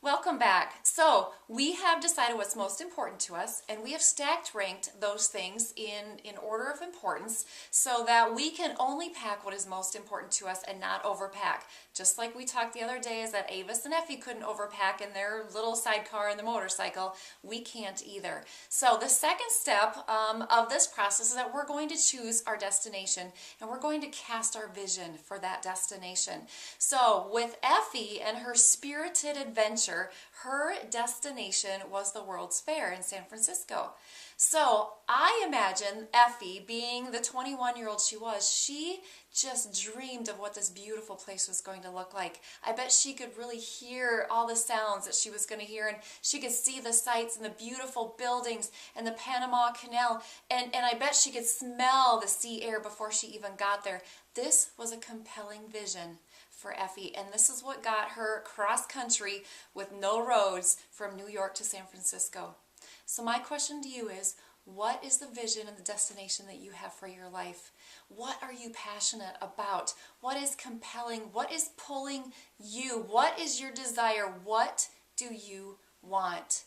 Welcome back. So we have decided what's most important to us, and we have stacked ranked those things in order of importance so that we can only pack what is most important to us and not overpack. Just like we talked the other day is that Avis and Effie couldn't overpack in their little sidecar and the motorcycle. We can't either. So the second step of this process is that we're going to choose our destination, and we're going to cast our vision for that destination. So with Effie and her spirited adventure, her destination was the World's Fair in San Francisco. So I imagine Effie, being the 21-year-old she just dreamed of what this beautiful place was going to look like. I bet she could really hear all the sounds that she was going to hear, and she could see the sights and the beautiful buildings and the Panama Canal, and I bet she could smell the sea air before she even got there. This was a compelling vision for Effie, and this is what got her cross country with no roads from New York to San Francisco. So my question to you is, what is the vision and the destination that you have for your life? What are you passionate about? What is compelling? What is pulling you? What is your desire? What do you want?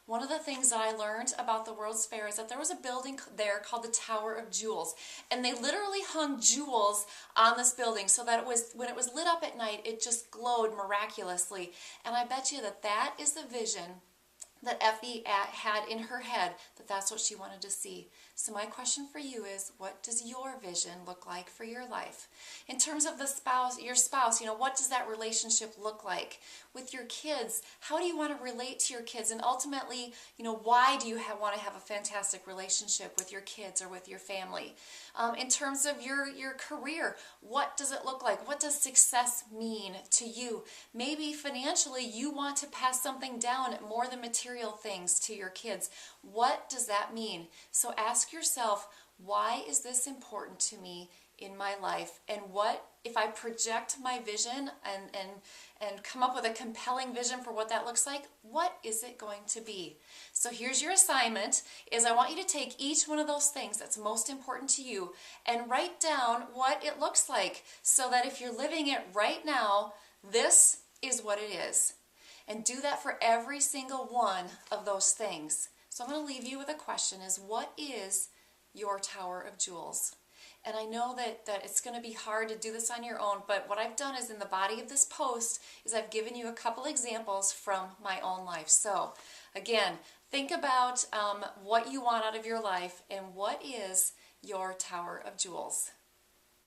One of the things that I learned about the World's Fair is that there was a building there called the Tower of Jewels, and they literally hung jewels on this building so that when it was lit up at night, it just glowed miraculously. And I bet you that that is the vision that Effie had in her head, that that's what she wanted to see. So my question for you is, what does your vision look like for your life? In terms of your spouse, what does that relationship look like? With your kids, how do you want to relate to your kids? And ultimately, why do you want to have a fantastic relationship with your kids or with your family? In terms of your career, what does it look like? What does success mean to you? Maybe financially, you want to pass something down, more than material things, to your kids. What does that mean? So ask yourself, why is this important to me in my life? And what if I project my vision and come up with a compelling vision for what that looks like, what is it going to be? So here's your assignment, is I want you to take each one of those things that's most important to you and write down what it looks like, so that if you're living it right now, this is what it is. And do that for every single one of those things. So I'm going to leave you with a question, is what is your Tower of Jewels? And I know that it's going to be hard to do this on your own, but what I've done is, in the body of this post, is I've given you a couple examples from my own life. So again, think about what you want out of your life and what is your Tower of Jewels.